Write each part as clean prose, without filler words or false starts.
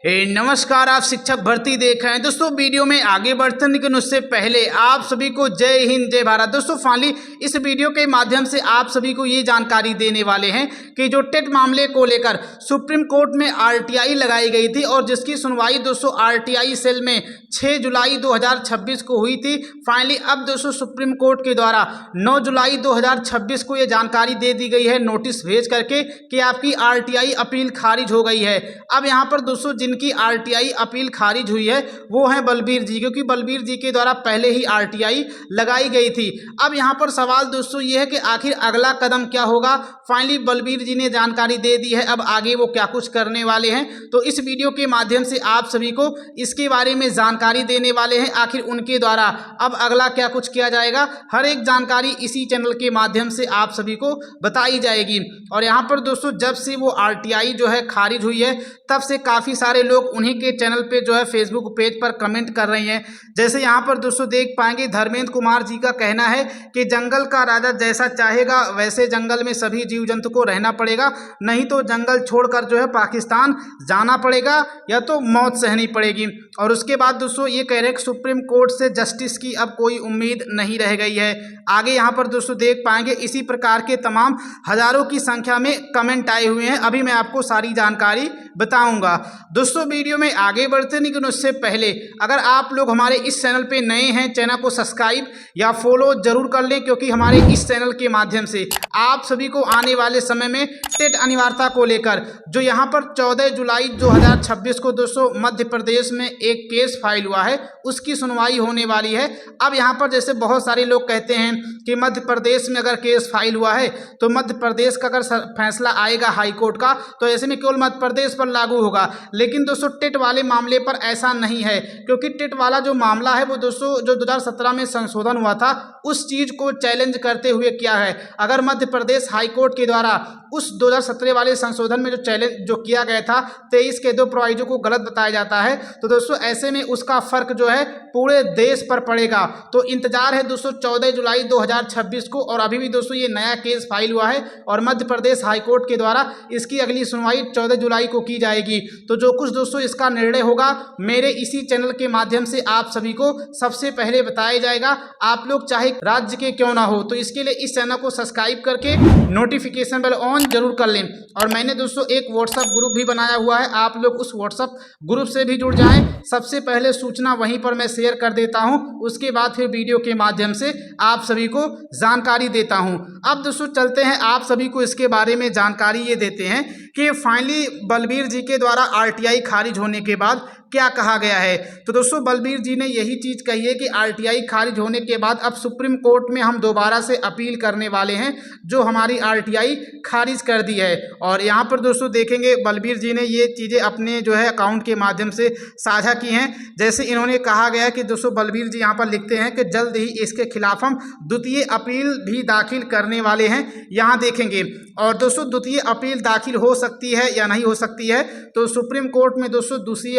नमस्कार, आप शिक्षक भर्ती देख रहे हैं। दोस्तों वीडियो में आगे बढ़ते लेकिन उससे पहले आप सभी को जय हिंद जय भारत। दोस्तों फाइनली इस वीडियो के माध्यम से आप सभी को ये जानकारी देने वाले हैं कि जो टेट मामले को लेकर सुप्रीम कोर्ट में आरटीआई लगाई गई थी और जिसकी सुनवाई दोस्तों आरटीआई सेल में 6 जुलाई 2026 को हुई थी। फाइनली अब दोस्तों सुप्रीम कोर्ट के द्वारा 9 जुलाई 2026 को ये जानकारी दे दी गई है नोटिस भेज करके कि आपकी आरटीआई अपील खारिज हो गई है। अब यहाँ पर दोस्तों जिनकी आरटीआई अपील खारिज हुई है वो हैं बलबीर जी, क्योंकि बलबीर जी के द्वारा पहले ही आरटीआई लगाई गई थी। अब यहाँ पर सवाल दोस्तों ये है कि आखिर अगला कदम क्या होगा। फाइनली बलबीर जी ने जानकारी दे दी है, अब आगे वो क्या कुछ करने वाले हैं तो इस वीडियो के माध्यम से आप सभी को इसके बारे में जानकारी देने वाले हैं। आखिर उनके द्वारा अब अगला क्या कुछ किया जाएगा, हर एक जानकारी इसी चैनल के माध्यम से आप सभी को बताई जाएगी। और यहाँ पर दोस्तों जब से वो आरटीआई जो है खारिज हुई है तब से काफ़ी सारे लोग उन्हीं के चैनल पे जो है फेसबुक पेज पर कमेंट कर रहे हैं। जैसे यहाँ पर दोस्तों देख पाएंगे धर्मेंद्र कुमार जी का कहना है कि जंगल का राजा जैसा चाहेगा वैसे जंगल में सभी जीव जंतु को रहना पड़ेगा, नहीं तो जंगल छोड़कर जो है पाकिस्तान जाना पड़ेगा या तो मौत सहनी पड़ेगी। और उसके बाद दोस्तों ये कह रहे हैं कि सुप्रीम कोर्ट से जस्टिस की अब कोई उम्मीद नहीं रह गई है। आगे यहाँ पर दोस्तों देख पाएंगे इसी प्रकार के तमाम हजारों की संख्या में कमेंट आए हुए हैं। अभी मैं आपको सारी जानकारी बताऊंगा। दोस्तों वीडियो में आगे बढ़ते लेकिन उससे पहले अगर आप लोग हमारे इस चैनल पे नए हैं, चैनल को सब्सक्राइब या फॉलो जरूर कर लें, क्योंकि हमारे इस चैनल के माध्यम से आप सभी को आने वाले समय में टेट अनिवार्यता को लेकर जो यहाँ पर 14 जुलाई 2026 को दोस्तों मध्य प्रदेश में एक केस फाइल हुआ है उसकी सुनवाई होने वाली है। अब यहाँ पर जैसे बहुत सारे लोग कहते हैं कि मध्य प्रदेश में अगर केस फाइल हुआ है तो मध्य प्रदेश का अगर फैसला आएगा हाई कोर्ट का तो ऐसे में केवल मध्य प्रदेश पर लागू होगा। लेकिन दोस्तों टेट वाले मामले पर ऐसा नहीं है, क्योंकि टेट वाला जो मामला है वो दोस्तों जो 2017 में संशोधन हुआ था उस चीज को चैलेंज करते हुए किया है। अगर मध्य प्रदेश हाई कोर्ट के द्वारा उस 2017 वाले संशोधन में जो चैलेंज जो किया गया था 23 के 2 प्रोविजन को गलत बताया जाता है तो दोस्तों ऐसे में उसका फर्क जो है पूरे देश पर पड़ेगा। तो इंतजार है दोस्तों 14 जुलाई 2026 को। और अभी भी दोस्तों ये नया केस फाइल हुआ है और मध्य प्रदेश हाई कोर्ट के द्वारा इसकी अगली सुनवाई 14 जुलाई को की जाएगी। तो जो कुछ दोस्तों इसका निर्णय होगा मेरे इसी चैनल के माध्यम से आप सभी को सबसे पहले बताया जाएगा। आप लोग चाहे राज्य के क्यों ना हो तो इसके लिए इस चैनल को सब्सक्राइब करके नोटिफिकेशन बेल ऑन जरूर कर लें। और मैंने दोस्तों एक व्हाट्सएप ग्रुप भी बनाया हुआ है, आप लोग उस व्हाट्सएप ग्रुप से भी जुड़ जाएं। सबसे पहले सूचना वहीं पर मैं शेयर कर देता हूं, उसके बाद फिर वीडियो के माध्यम से आप सभी को जानकारी देता हूं। अब दोस्तों चलते हैं आप सभी को इसके बारे में जानकारी ये देते हैं कि फाइनली बलबीर जी के द्वारा आरटीआई खारिज होने के बाद क्या कहा गया है। तो दोस्तों बलबीर जी ने यही चीज़ कही है कि आरटीआई खारिज होने के बाद अब सुप्रीम कोर्ट में हम दोबारा से अपील करने वाले हैं जो हमारी आरटीआई खारिज कर दी है। और यहाँ पर दोस्तों देखेंगे बलबीर जी ने ये चीज़ें अपने जो है अकाउंट के माध्यम से साझा की हैं। जैसे इन्होंने कहा गया कि दोस्तों बलबीर जी यहाँ पर लिखते हैं कि जल्द ही इसके खिलाफ हम द्वितीय अपील भी दाखिल करने वाले हैं। यहाँ देखेंगे और दोस्तों द्वितीय अपील दाखिल हो सकती है या नहीं हो सकती है तो सुप्रीम कोर्ट में दोस्तों दूसरी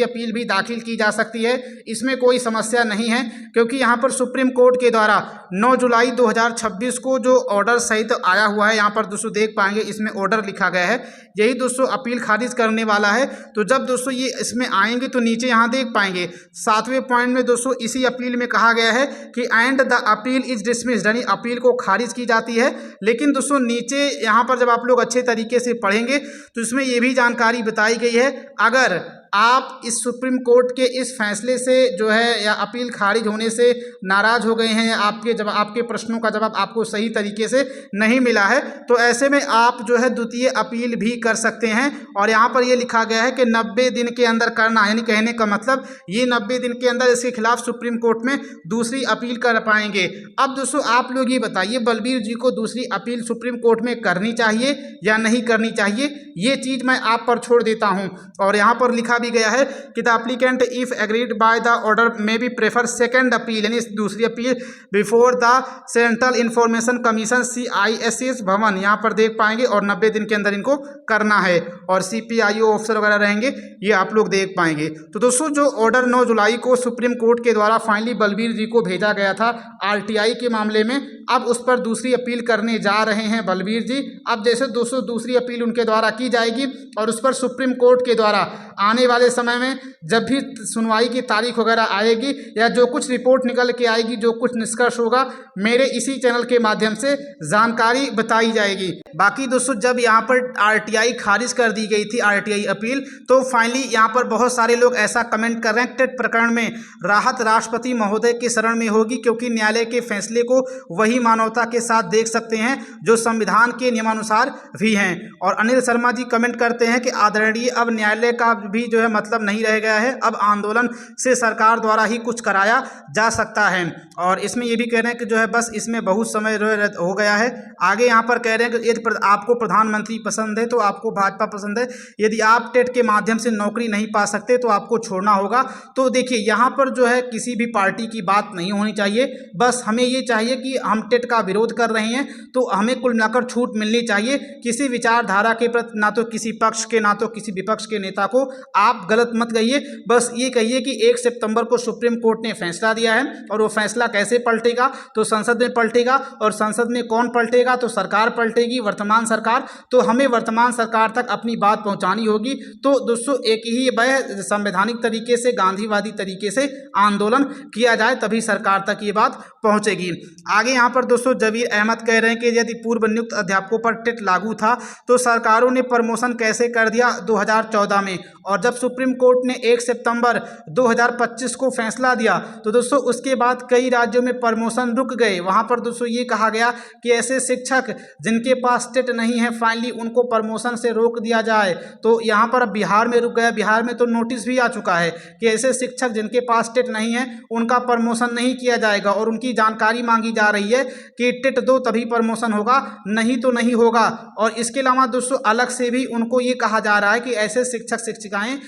अपील भी दाखिल की जा सकती है, इसमें कोई समस्या नहीं है। क्योंकि यहाँ पर सुप्रीम कोर्ट के द्वारा 9 जुलाई 2026 को जो ऑर्डर सहित आया हुआ है, यहाँ पर दोस्तों देख पाएंगे इसमें ऑर्डर लिखा गया है, यही दोस्तों अपील खारिज करने वाला है। तो जब दोस्तों ये इसमें आएंगे तो नीचे यहाँ देख पाएंगे 7वें पॉइंट में दोस्तों इसी अपील में कहा गया है कि and the appeal is dismissed, यानी अपील को खारिज की जाती है। लेकिन दोस्तों नीचे यहाँ पर जब आप लोग अच्छे तरीके से पढ़ेंगे तो इसमें ये भी जानकारी बताई गई है अगर आप इस सुप्रीम कोर्ट के इस फैसले से जो है या अपील खारिज होने से नाराज हो गए हैं या आपके प्रश्नों का जवाब आपको सही तरीके से नहीं मिला है तो ऐसे में आप जो है द्वितीय अपील भी कर सकते हैं। और यहाँ पर ये लिखा गया है कि 90 दिन के अंदर करना, यानी कहने का मतलब ये 90 दिन के अंदर इसके खिलाफ सुप्रीम कोर्ट में दूसरी अपील कर पाएंगे। अब दोस्तों आप लोग ये बताइए बलबीर जी को दूसरी अपील सुप्रीम कोर्ट में करनी चाहिए या नहीं करनी चाहिए, ये चीज़ मैं आप पर छोड़ देता हूँ। और यहाँ पर लिखा भी गया है कि the applicant if agreed by the order may be prefer second appeal, यानी दूसरी appeal before the central information commission CISS भवन, यहाँ पर देख पाएंगे और 90 दिन के अंदर इनको करना है। और CPIO ऑफिसर वगैरह रहेंगे ये आप लोग देख पाएंगे। तो दोस्तों जो ऑर्डर 9 जुलाई को सुप्रीम कोर्ट के द्वारा फाइनली बलबीर जी को भेजा गया था आरटीआई के मामले में, अब उस पर दूसरी अपील करने जा रहे हैं बलबीर जी। अब जैसे दोस्तों दूसरी अपील उनके द्वारा की जाएगी और उस पर सुप्रीम कोर्ट के द्वारा आने वाले समय में जब भी सुनवाई की तारीख वगैरह आएगी या जो कुछ रिपोर्ट निकल के आएगी, जो कुछ निष्कर्ष होगा, मेरे इसी चैनल के माध्यम से जानकारी बताई जाएगी। बाकी दोस्तों जब यहाँ पर आरटीआई खारिज कर दी गई थी, आरटीआई अपील, तो फाइनली यहाँ पर बहुत सारे लोग ऐसा कमेंट कर रहे हैं टेट प्रकरण में राहत राष्ट्रपति महोदय के शरण में होगी, क्योंकि न्यायालय के फैसले को वही मानवता के साथ देख सकते हैं जो संविधान के नियमानुसार भी हैं। और अनिल शर्मा जी कमेंट करते हैं कि आदरणीय, अब न्यायालय का भी जो है मतलब नहीं रह गया है, अब आंदोलन से सरकार द्वारा ही कुछ कराया जा सकता है। और इसमें ये भी कह रहे हैं कि जो है बस इसमें बहुत समय हो गया है। आगे यहाँ पर कह रहे हैं कि यदि आपको प्रधानमंत्री पसंद है तो आपको भाजपा पसंद है, यदि आप टेट के माध्यम से नौकरी नहीं पा सकते तो आपको छोड़ना होगा। तो देखिए यहाँ पर जो है किसी भी पार्टी की बात नहीं होनी चाहिए, बस हमें ये चाहिए कि हम टेट का विरोध कर रहे हैं तो हमें कुल मिलाकर छूट मिलनी चाहिए। किसी विचारधारा के प्रति ना तो किसी पक्ष के ना तो किसी विपक्ष के नेता को आप गलत मत कहिए, बस ये कहिए कि 1 सितंबर को सुप्रीम कोर्ट ने फैसला दिया है और वो फैसला कैसे पलटेगा, तो संसद में पलटेगा, और संसद में कौन पलटेगा, तो सरकार पलटेगी, वर्तमान सरकार। तो हमें वर्तमान सरकार तक अपनी बात पहुंचानी होगी। तो दोस्तों एक ही वह संवैधानिक तरीके से, गांधीवादी तरीके से आंदोलन किया जाए, तभी सरकार तक ये बात पहुंचेगी। आगे यहाँ पर दोस्तों जबीर अहमद कह रहे हैं कि यदि पूर्व नियुक्त अध्यापकों पर टेट लागू था तो सरकारों ने प्रमोशन कैसे कर दिया 2014 में, और जब सुप्रीम कोर्ट ने 1 सितंबर 2025 को फैसला दिया तो दोस्तों उसके बाद कई राज्यों में प्रमोशन रुक गए। वहाँ पर दोस्तों ये कहा गया कि ऐसे शिक्षक जिनके पास टेट नहीं है फाइनली उनको प्रमोशन से रोक दिया जाए। तो यहाँ पर अब बिहार में रुक गया, बिहार में तो नोटिस भी आ चुका है कि ऐसे शिक्षक जिनके पास टेट नहीं है उनका प्रमोशन नहीं किया जाएगा, और उनकी जानकारी मांगी जा रही है कि टेट दो तभी प्रमोशन होगा, नहीं तो नहीं होगा। और इसके अलावा दोस्तों अलग से भी उनको ये कहा जा रहा है कि ऐसे शिक्षक शिक्षिकाएं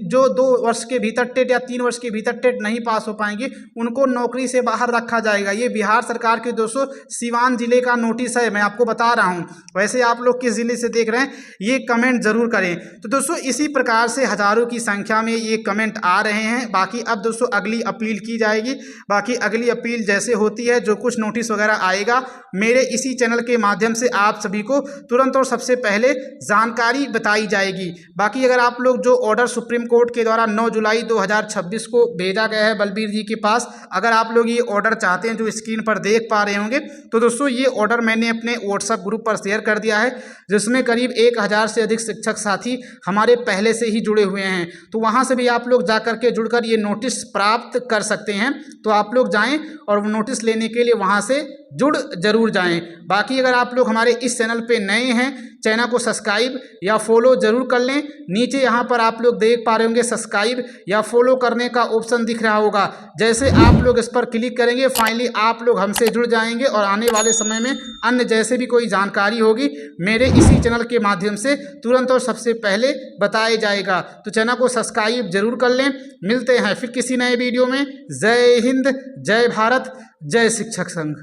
जो 2 वर्ष के भीतर टेट या 3 वर्ष के भीतर टेट नहीं पास हो पाएंगे उनको नौकरी से बाहर रखा जाएगा। ये बिहार सरकार के दोस्तों सिवान जिले का नोटिस है, मैं आपको बता रहा हूँ। वैसे आप लोग किस जिले से देख रहे हैं ये कमेंट जरूर करें। तो दोस्तों इसी प्रकार से हजारों की संख्या में ये कमेंट आ रहे हैं। बाकी अब दोस्तों अगली अपील की जाएगी, बाकी अगली अपील जैसे होती है, जो कुछ नोटिस वगैरह आएगा, मेरे इसी चैनल के माध्यम से आप सभी को तुरंत और सबसे पहले जानकारी बताई जाएगी। बाकी अगर आप लोग जो ऑर्डर सुप्रीम कोर्ट के द्वारा 9 जुलाई 2026 को भेजा गया है बलबीर जी के पास, अगर आप लोग ये ऑर्डर चाहते हैं जो स्क्रीन पर देख पा रहे होंगे, तो दोस्तों ये ऑर्डर मैंने अपने व्हाट्सएप ग्रुप पर शेयर कर दिया है, जिसमें करीब 1000 से अधिक शिक्षक साथी हमारे पहले से ही जुड़े हुए हैं। तो वहाँ से भी आप लोग जा करके जुड़कर ये नोटिस प्राप्त कर सकते हैं। तो आप लोग जाएं और नोटिस लेने के लिए वहाँ से जुड़ जरूर जाएं। बाकी अगर आप लोग हमारे इस चैनल पे नए हैं, चैनल को सब्सक्राइब या फॉलो जरूर कर लें। नीचे यहाँ पर आप लोग देख पा रहे होंगे सब्सक्राइब या फॉलो करने का ऑप्शन दिख रहा होगा। जैसे आप लोग इस पर क्लिक करेंगे फाइनली आप लोग हमसे जुड़ जाएंगे, और आने वाले समय में अन्य जैसे भी कोई जानकारी होगी मेरे इसी चैनल के माध्यम से तुरंत और सबसे पहले बताया जाएगा। तो चैनल को सब्सक्राइब जरूर कर लें। मिलते हैं फिर किसी नए वीडियो में। जय हिंद, जय भारत, जय शिक्षक संघ।